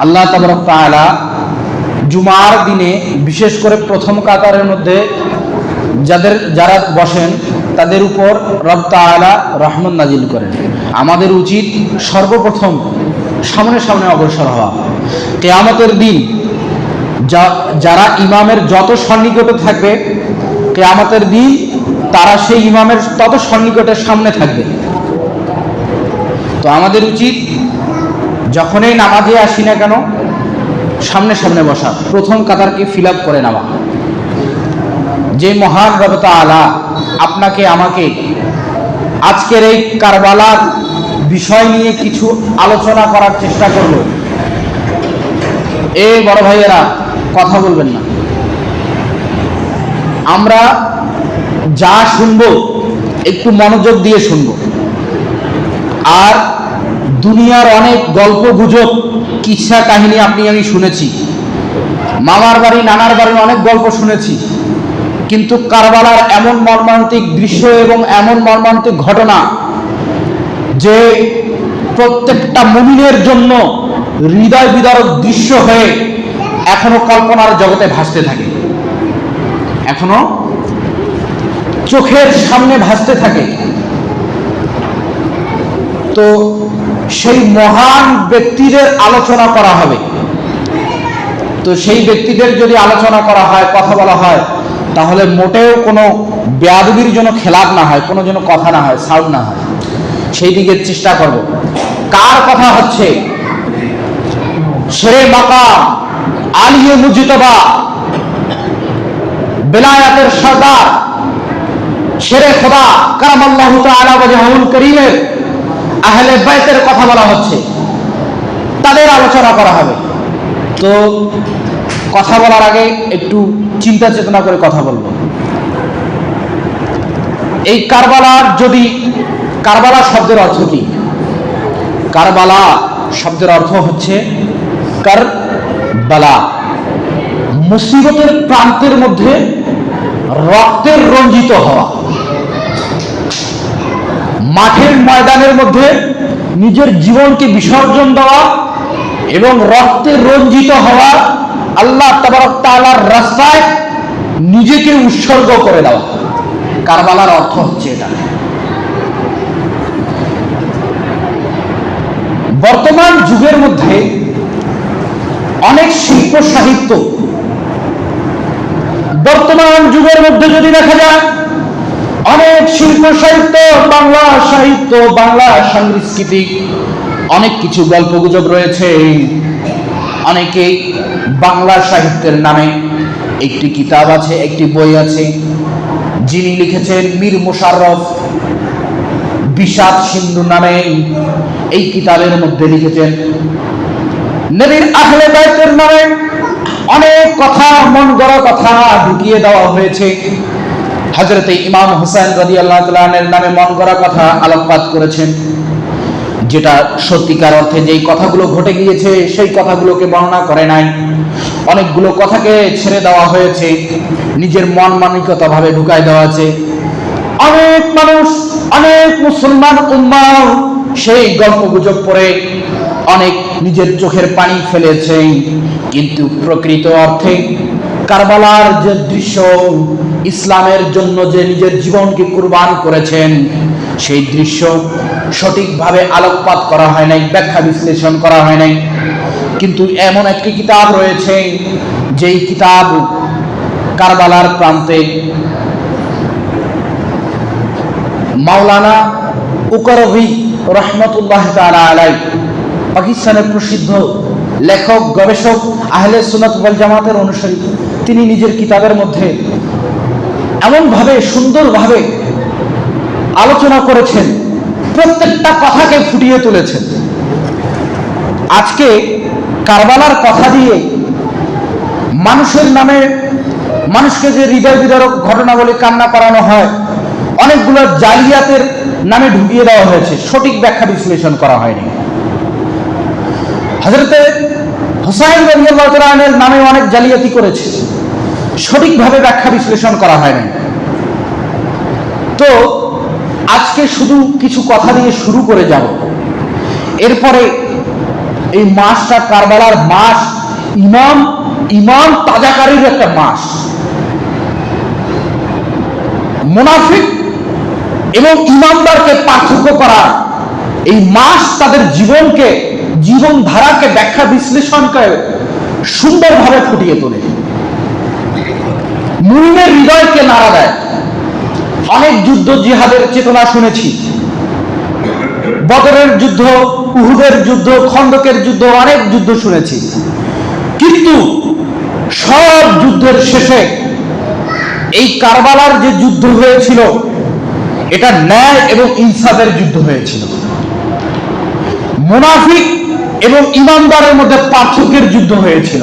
আল্লাহ তাবারক তাআলা জুমার দিনে বিশেষ করে প্রথম কাতারের মধ্যে যারা বসেন তাদের উপর রব তাআলা রহমত নাজিল করেন। আমাদের উচিত সর্বপ্রথম সামনে সামনে অগ্রসর হওয়া। কিয়ামতের দিন যারা ইমামের যত সন্নিকটে থাকবে, কিয়ামতের দিন তারা সেই ইমামের তত সন্নিকটের সামনে থাকবে। তো আমাদের উচিত যখনই নামাজে আসি না কেন সামনে সামনে বসা, প্রথম কাতারকে ফিল আপ করে নেওয়া। যে মহান রব তাআলা আপনাকে আমাকে আজকের এই কারবালার বিষয় নিয়ে কিছু আলোচনা করার চেষ্টা করল। বড় ভাইয়েরা কথা বলবেন না, আমরা যা শুনবো একটু মনোযোগ দিয়ে শুনবো। আর দুনিয়ার অনেক গল্প গুজব কিসসা কাহিনী আমি শুনেছি, মামার বাড়ি নানার বাড়ির অনেক গল্প শুনেছি, কিন্তু কারবালার এমন মর্মান্তিক দৃশ্য এবং এমন মর্মান্তিক ঘটনা যে প্রত্যেকটা মুমিনের জন্য হৃদয় বিদারক দৃশ্য হয়ে এখনো কল্পনার জগতে ভাসতে থাকে, এখনো চোখের সামনে ভাসতে থাকে। তো সেই মহান ব্যক্তিদের আলোচনা করা হবে। তো সেই ব্যক্তিদের যদি আলোচনা করা হয়, কথা বলা হয়, তাহলে মোটেও কোনো বেয়াদবির জন্য খেলাপ না হয়, কোনো যেন কথা না হয়, সাউন্ড না হয়, সেই দিকে চেষ্টা করব। কার কথা হচ্ছে? শেরে মাকাম আলিয়ে মুজতবা, বেলায়াতের সরদার, শেরে খোদা কারামাল্লাহু তাআলা ওয়াজহুল কারীমের আহলে বাইতের কথা বলা হচ্ছে, তাদের আলোচনা করা হবে। তো কথা বলার আগে একটু চিন্তা চেতনা করে কথা বলবো। এই কারবালা শব্দের অর্থ কি? কারবালা শব্দের অর্থ হচ্ছে কারবালা, মুসিবতের প্রান্তের মধ্যে রক্তের রঞ্জিত হওয়া, মাঠের ময়দানের মধ্যে নিজের জীবনকে বিসর্জন দেওয়া এবং রক্তে রঞ্জিত হওয়া, আল্লাহ তাবারক তাআলার রাস্তায় নিজেকে উৎসর্গ করে দেওয়া। কারবালার অর্থ হচ্ছে এটা। বর্তমান যুগের মধ্যে অনেক শিল্প সাহিত্য, বর্তমান যুগের মধ্যে যদি দেখা যায় অনেক শিল্প সাহিত্য, বাংলা সাহিত্য, বাংলা সাংস্কৃতিক অনেক কিছু গল্পগুজব রয়েছে। অনেকেই বাংলা সাহিত্যের নামে একটি কিতাব আছে, একটি বই আছে, যিনি লিখেছেন মীর মোশাররফ, বিষাদ সিন্ধু নামে এই কিতাবের মধ্যে লিখেছেন নবীর আহলে বাইতের নামে অনেক কথা, মন গড়া কথা ঢুকিয়ে দেওয়া হয়েছে। হযরতে ইমাম হুসাইন রাদিয়াল্লাহু তাআলা আনহুর নামে মন গড়া কথা আলোকপাত করেছেন, যেটা সত্যিকার অর্থে যেই কথাগুলো ঘটে গিয়েছে সেই কথাগুলোকে বর্ণনা করে নাই। অনেকগুলো কথাকে ছেড়ে দেওয়া হয়েছে, নিজের মন মানসিকতা ভাবে ঢুকায় দেওয়া আছে। অনেক মানুষ, অনেক মুসলমান উম্মাহ সেই গল্পগুজব পড়ে অনেক নিজের চোখের পানি ফেলেছে, কিন্তু প্রকৃত অর্থে কারবালার যে দৃশ্য, ইসলামের জন্য যে নিজের জীবনকে কুরবান করেছেন, সেই দৃশ্য সঠিকভাবে আলোকপাত করা হয় নাই, ব্যাখ্যা বিশ্লেষণ করা হয় নাই। কিন্তু এমন একটি কিতাব রয়েছে, যেই কিতাব কারবালার প্রান্তে মাওলানা উকরভি রহমতুল্লাহ তাআলা আলাইহি, পাকিস্তানের প্রসিদ্ধ লেখক, গবেষক, আহলে সুন্নাত ওয়াল জামাতের অনুসারী, তিনি নিজের কিতাবের মধ্যে এমনভাবে সুন্দরভাবে আলোচনা করেছেন, প্রত্যেকটা কথাকে ফুটিয়ে তুলেছেন। আজকে কারবালার কথা দিয়ে মানুষের নামে, মানুষকে যে হৃদয় বিদারক ঘটনাবলী কান্না করানো হয়, অনেকগুলো জালিয়াতের নামে ঢুকিয়ে দেওয়া হয়েছে, সঠিক ব্যাখ্যা বিশ্লেষণ করা হয়নি। হযরতে হুসাইন রাদিয়াল্লাহু তাআলা আনহুর নামে অনেক জালিয়াতি করেছে, সঠিকভাবে ব্যাখ্যা বিশ্লেষণ করা হয়নি। তো আজকে শুধু কিছু কথা দিয়ে শুরু করে যাব, এরপরে এই মাসটা কারবালার মাস, ইমান তাজাকারীর একটা মাস। মুনাফিক এবং ইমানদারকে পার্থক্য করা এই মাস তাদের জীবনধারাকে ব্যাখ্যা বিশ্লেষণকে সুন্দরভাবে ফুটিয়ে তোলে, মুমিনের হৃদয়কে নাড়া দেয়। অনেক যুদ্ধ জিহাদের চেতনা শুনেছি, বদরের যুদ্ধ, উহুদের যুদ্ধ, খন্দকের যুদ্ধ, অনেক যুদ্ধ শুনেছি, কিন্তু সব যুদ্ধের শেষে এই কারবালার যে যুদ্ধ হয়েছিল এটা ন্যায় এবং ইনসাফের যুদ্ধ হয়েছিল। মুনাফিক এবং ইমানদারের মধ্যে পার্থক্যের যুদ্ধ হয়েছিল,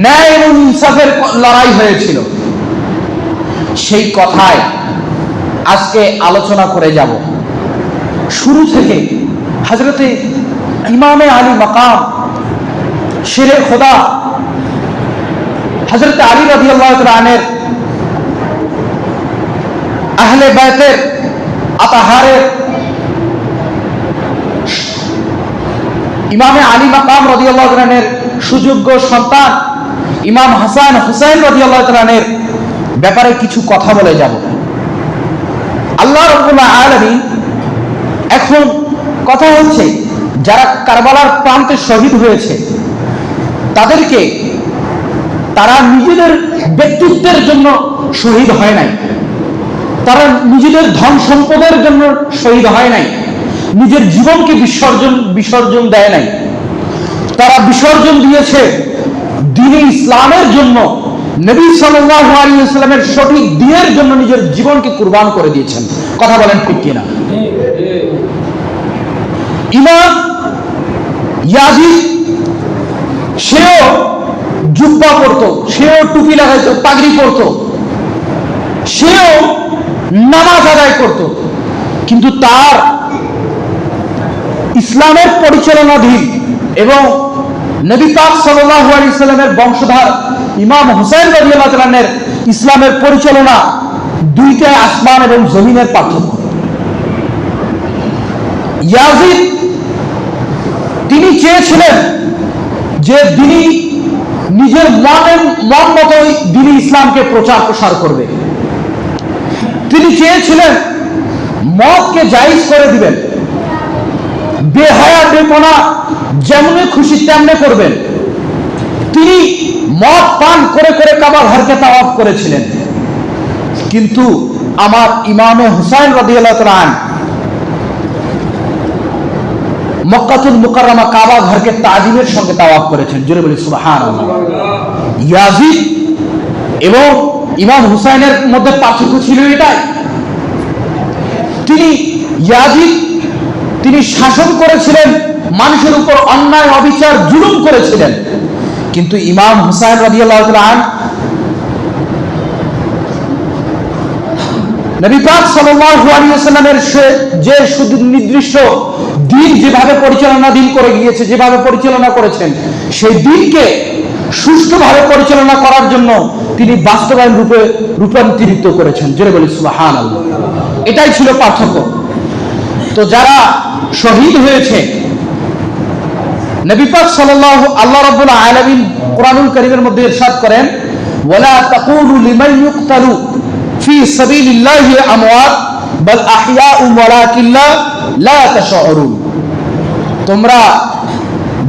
ন্যায় এবং ইনসাফের লড়াই হয়েছিল। সেই কথায় আজকে আলোচনা করে যাব। শুরু থেকে হযরতে ইমামে আলী মাকাম, শেরে খোদা হযরতে আলী রাদিয়াল্লাহু তাআলা আনহু আহলে বাইতের আতাহারের ইমামে আলী মাকাম রাদিয়াল্লাহু তাআলা আনহুর সুযোগ্য সন্তান ইমাম হাসান হুসাইন রাদিয়াল্লাহু তাআলা আনহুর ব্যাপারে কিছু কথা বলে যাব। আল্লাহ রাব্বুল আলামিন, এখন কথা হচ্ছে যারা কারবালার প্রান্তে শহীদ হয়েছে তাদেরকে, তারা নিজেদের ব্যক্তিত্বের জন্য শহীদ হয় নাই, তারা নিজেদের ধন সম্পদের জন্য শহীদ হয় নাই, নিজের জীবনকে বিসর্জন দেয় নাই, তারা বিসর্জন দিয়েছে দ্বীনে ইসলামের জন্য। নবী সাল্লাল্লাহু আলাইহি ওয়াসাল্লামের সঠিক দ্বীনের জন্য নিজের জীবনকে কুরবান করে দিয়েছেন। কথা বলেন ঠিক কিনা? ইমাম ইয়াজিদ, সেও জুব্বা পরতো, সেও টুপি লাগাইতো, পাগড়ি পরতো, সেও নামাজ আদায় করত, কিন্তু তার ইসলামের পরিচালনাধীন এবং নবী পাক সাল্লাল্লাহু আলাইহি ওয়াসাল্লামের বংশধর ইমাম হুসাইন রাদিয়াল্লাহু তাআলা আনহুর ইসলামের পরিচালনা, দুইটাই আসমান এবং জমিনের পার্থক্য। ইয়াজিদ তিনি চেয়েছিলেন যে তিনি নিজের মন মতোই দ্বীনে ইসলামকে প্রসার করবে। তিনি চেয়েছিলেন মদকে জায়েজ করে দিবেন, বেহায়া বেপনা যেমন খুশি তেমনি করবেন। তিনি মদ পান করে করে কাবা ঘরকে তাওয়াফ করেছিলেন, কিন্তু আমার ইমামে হুসাইন রাদিয়াল্লাহু তাআলা আনহু মক্কাতুল মুকাররমা কাবা ঘরকে তাজিমের সঙ্গে তাওয়াফ করেছেন। জোরে বলি সুবহানাল্লাহ। ইয়াজিদ এবং ইমাম হুসাইনের মধ্যে পার্থক্য ছিল এটাই, তিনি শাসন করেছিলেন, মানুষের উপর অন্যায় অবিচার জুলুম করেছিলেন, কিন্তু ইমাম হুসাইন রাদিয়াল্লাহু তাআলা আনহু নবী পাক সাল্লাল্লাহু আলাইহি ওয়াসাল্লামের যে সুনির্দিষ্ট দ্বীন যেভাবে পরিচালনাধীন করে গিয়েছে, যেভাবে পরিচালনা করেছেন, সেই দ্বীনকে সুষ্ঠুভাবে পরিচালনা করার জন্য তিনি বাস্তবায়ন রূপে রূপান্তরিত করেছেন। জোরে বলি সুবহানাল্লাহ। এটাই ছিল পার্থক্য। তো যারা শহীদ হয়েছে, নবী পাক সাল্লাল্লাহু, আল্লাহ রাব্বুল আলামিন কোরআনুল কারীমের মধ্যে ইরশাদ করেন, ওয়ালা তাকুলু লিমান ইউকতালু ফি সাবিলিল্লাহি আমওয়াত বাল আহইয়াউ ওয়ালাকিন লা তাশউরুন। তোমরা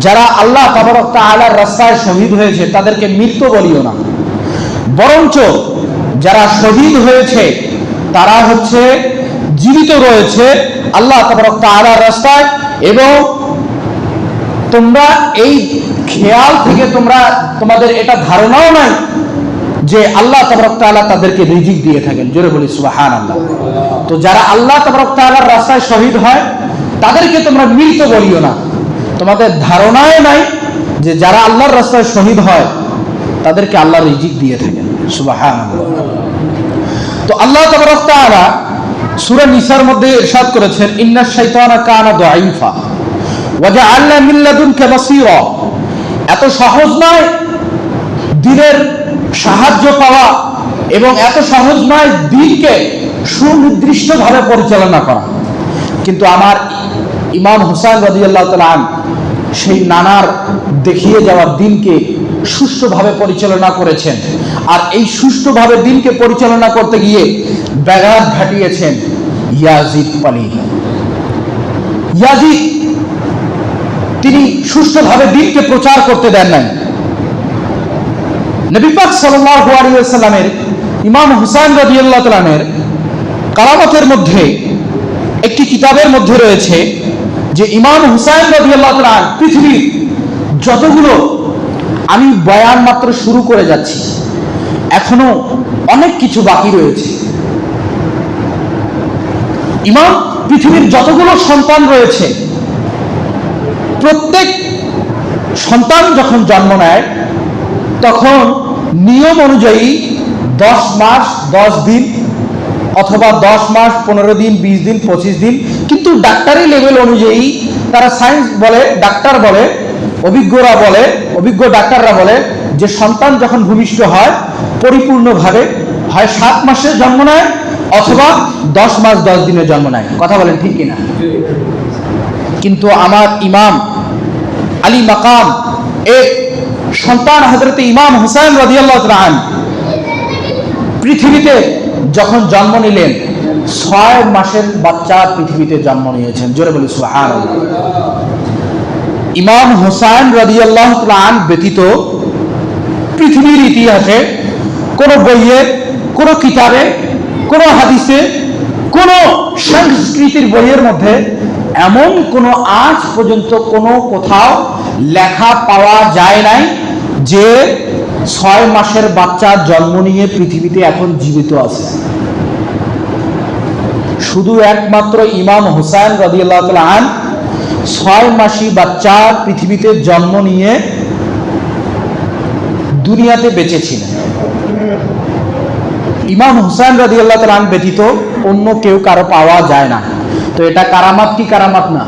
যারা আল্লাহ তাবারক তাআলার রাস্তায় শহীদ হয়েছে তাদেরকে মৃত্যু বলিও না, বরঞ্চ যারা শহীদ হয়েছে তারা হচ্ছে জীবিত রয়েছে আল্লাহ তাবারক তাআলার রাস্তায়। এবং তোমরা এই খেয়াল থেকে তোমাদের এটা ধারণাও নাই যে আল্লাহ তাবারক তাআলা তাদেরকে রিজিক দিয়ে থাকেন। জোরে বলি সুবহানাল্লাহ। তো যারা আল্লাহ তাবারক তাআলার রাস্তায় শহীদ হয় তাদেরকে তোমরা মৃত বলিও না, তোমাদের ধারণায় নাই যে যারা আল্লাহর রাস্তায় শহীদ হয় তাদেরকে আল্লাহ রিজিক দিয়ে থাকেন। সুবহানাল্লাহ। তো আল্লাহ তাবারক তাআলা সূরা নিসার মধ্যে ইরশাদ করেছেন, ইন্নাশ শাইতানা কানা দাঈফা ওয়া জাআলনা মিন লাদুনকা বাসীরা। এত সহজ নয় দ্বীনের সাহায্য পাওয়া, এবং এত সহজ নয় দ্বীনকে সুনির্দিষ্টভাবে পরিচালনা করা, কিন্তু আমার ইমাম হুসাইন রাদিয়াল্লাহু তাআলা আনহু সেই নানার দেখিয়ে যাওয়ার দিনকে সুষ্ঠুভাবে পরিচালনা করেছেন। আর এই সুষ্ঠুভাবে দিনকে পরিচালনা করতে গিয়ে ব্যাঘাত ঘটিয়েছেন ইয়াজিদ পালি। ইয়াজিদ তিনি সুষ্ঠুভাবে দিনকে প্রচার করতে দেন নাই। নবী পাক সাল্লাল্লাহু আলাইহি ওয়াসাল্লামের ইমাম হুসাইন রাদিয়াল্লাহু তাআলা আনহুর কারামাতের মধ্যে একটি কিতাবের মধ্যে রয়েছে যে ইমাম হুসাইন রাদিয়াল্লাহু তাআলা পৃথিবীর যতগুলো, আমি বয়ান মাত্র শুরু করে যাচ্ছি, এখনো অনেক কিছু বাকি রয়েছে। ইমাম পৃথিবীর যতগুলো সন্তান রয়েছে, প্রত্যেক সন্তান যখন জন্ম নেয় তখন নিয়ম অনুযায়ী 10 মাস 10 দিন অথবা 10 মাস 15 দিন 20 দিন 25 দিন, কিন্তু ডাক্তারি লেভেল অনুযায়ী তারা সায়েন্স বলে, ডাক্তার বলে, অভিজ্ঞরা বলে, অভিজ্ঞ ডাক্তাররা বলে যে সন্তান যখন ভূমিষ্ঠ হয় পরিপূর্ণভাবে হয় 7 মাসে জন্ম নেয় অথবা 10 মাস 10 দিনে জন্ম নেয়। কথা বলেন ঠিক কিনা? কিন্তু আমার ইমাম আলী মাকাম এক সন্তান হযরত ইমাম হুসাইন রাদিয়াল্লাহু তাআলা আনহু পৃথিবীতে যখন জন্ম নিলেন 6 মাসের বাচ্চা পৃথিবীতে জন্ম নিয়েছেন। জোরে বলি সুবহানাল্লাহ। ইমাম হুসাইন রাদিয়াল্লাহু তাআলা আনহু ব্যতীত পৃথিবীর ইতিহাসে কোন বইয়ে, কোন কিতাবে, কোন হাদিসে, কোন সংস্কৃতির বইয়ের মধ্যে এমন কোন আজ পর্যন্ত কোনো কোথাও লেখা পাওয়া যায় নাই যে 6 মাসের বাচ্চা জন্ম নিয়ে পৃথিবীতে এখন জীবিত আছে। শুধু একমাত্র ইমাম হুসাইন রাদিয়াল্লাহু তাআলা আনহু 6 মাসি বাচ্চা পৃথিবীতে জন্ম নিয়ে দুনিয়াতে বেঁচে ছিলেন। ইমাম হুসাইন রাদিয়াল্লাহু তাআলা আনহু ব্যতীত অন্য কেউ কারো পাওয়া যায় না। তো এটা কারামাত কি কারামাত না?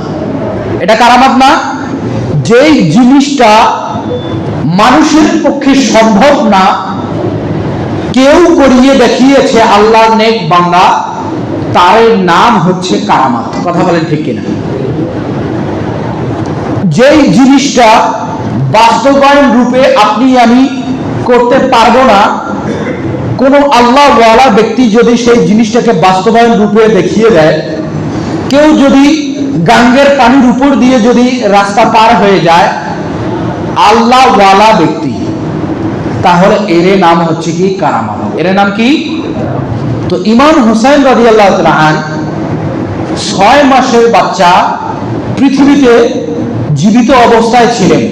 এটা কারামাত না? যেই জিনিসটা মানুষের পক্ষে সম্ভব না, কেউ করিয়ে দেখিয়েছে আল্লাহর নেক বান্দা, তার নাম হচ্ছে কারামাত। কথা বলেন ঠিক কিনা? যেই জিনিসটা বাস্তবায়ন রূপে আপনি আমি করতে পারবো না, কোন আল্লাহওয়ালা ব্যক্তি যদি সেই জিনিসটাকে বাস্তবায়ন রূপে দেখিয়ে দেয়, কেউ যদি গাঙ্গের পানির উপর দিয়ে যদি রাস্তা পার হয়ে যায়, আল্লাহওয়ালা ব্যক্তি, তাহলে এর নাম হচ্ছে কি কারামাত। এর নাম কি? তো ইমাম হুসাইন রাদিয়াল্লাহু তাআলা আনহু 6 মাসের বাচ্চা পৃথিবীতে জীবিত অবস্থায় ছিলেন,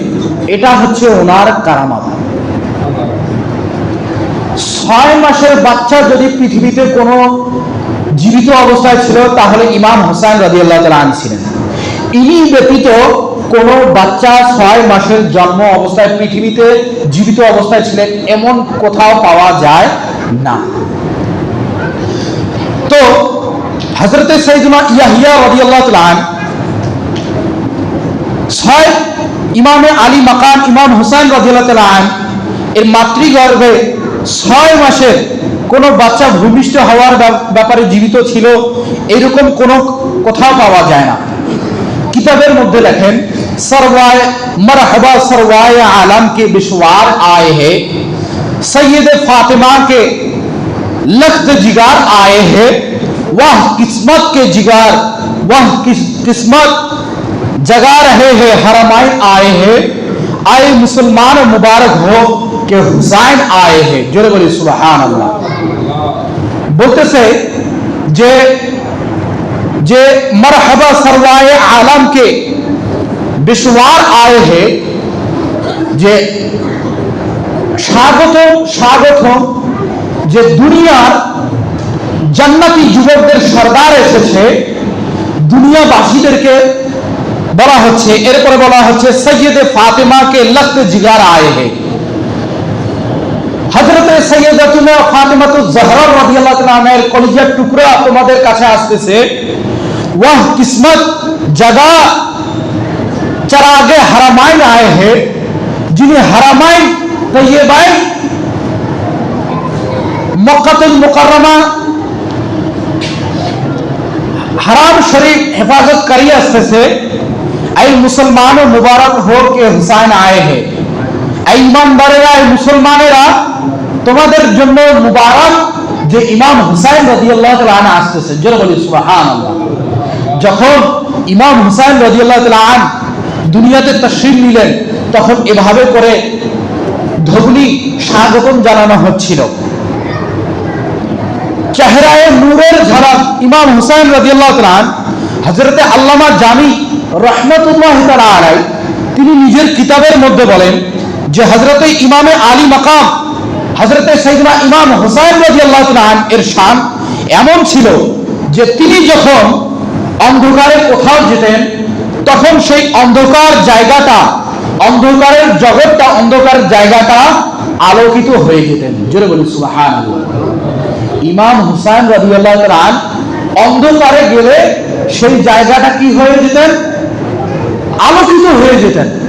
এটা হচ্ছে ওনার কারামাত। 6 মাসের বাচ্চা যদি পৃথিবীতে কোনো জীবিত অবস্থায় ছিল তাহলে ইমাম হুসাইন রাদিয়াল্লাহু তাআলা আনহু ছিলেন। ইনি ব্যতীত কোনো বাচ্চা 6 মাসের জন্ম অবস্থায় পৃথিবীতে জীবিত অবস্থায় ছিলেন এমন কোথাও পাওয়া যায় না। তো হযরত সাইয়্যিদুনা ইয়াহইয়া রাদিয়াল্লাহু তাআলা আনহু 6 ইমামে আলী মাকাম ইমাম হুসাইন রাদিয়াল্লাহু তাআলা আনহু এর মাতৃগর্ভে 6 মাসের কোনো বাচ্চা ভূমিষ্ঠ হওয়ার ব্যাপারে জীবিত ছিল এরকম কোনো কোথাও পাওয়া যায় না। किताबेर मध्य लेखें सरवाए मरहबा सरवाए आलम के बिशवार आए हैं, सैयद फातिमा के लख्त जिगार आए हैं, वह किस्मत के जिगार वह किस्मत जगा रहे हैं, हरमाइन आए हैं, आए मुसलमान मुबारक हो के हुसैन आए हैं। जोरे बोली सुभान अल्लाह। बोलते से जे जे मरहबा सरवाए आलम के बिशवार आए हैं, जे स्वागत स्वागत जे दुनियार জান্নাতি যুবকদের সরদার এসেছে, দুনিয়াবাসীদেরকে বলা হচ্ছে, এরপরে বলা হচ্ছে সৈয়দে ফাতেমা কে লখত জিগার আয়ে হে। হযরত সৈয়দাতুনা ফাতেমাতুজ জহরা রাদিয়াল্লাহু তাআলা আনহার কলিজার টুকরা তোমাদের কাছে আসতেছে। वह किस्मत जगह चरागे हरमाइन आए हैं, जिन्हें हरमाइन तैयबाइन मक्कातुल मुकर्रमा हराम शरीफ हेफाजत करी আসতেছে এই মুসলমান মুবারক हो के हुसैन आए हैं, এই ইমানদারেরা, এই মুসলমানেরা, তোমাদের জন্য মুবারক যে ইমাম হুসাইন রাদিয়াল্লাহু তাআলা আনহু আসতেছে। জোরে বলি সুবহানাল্লাহ। যখন ইমাম হুসাইন রাদিয়াল্লাহু তাআলা আনহু দুনিয়াতে তাশরীফ নিলেন, তখন এভাবে করে ধবনি স্বাগতম জানানো হচ্ছিল। চেহারায় নূরের ঝলক ইমাম হুসাইন রাদিয়াল্লাহু তাআলা আনহু, হযরতে আল্লামা জামি রাহমাতুল্লাহি তাআলা আলাইহি তিনি নিজের কিতাবের মধ্যে বলেন যে হযরতে ইমামে আলী মাকাম হযরতে সাইয়েদনা ইমাম হুসাইন রাদিয়াল্লাহু তাআলা আনহু এর শান এমন ছিল যে তিনি যখন অন্ধকারে কোথাও যেতেন, তখন সেই অন্ধকার জায়গাটা, অন্ধকারের জগৎটা, অন্ধকার জায়গাটা আলোকিত হয়ে যেতেন। জোরে বলি সুবহানাল্লাহ। ইমাম হুসাইন রাদিয়াল্লাহু তাআলা আনহু অন্ধকারে গেলে সেই জায়গাটা কি হয়ে যেতেন? আলোকিত হয়ে যেতেন।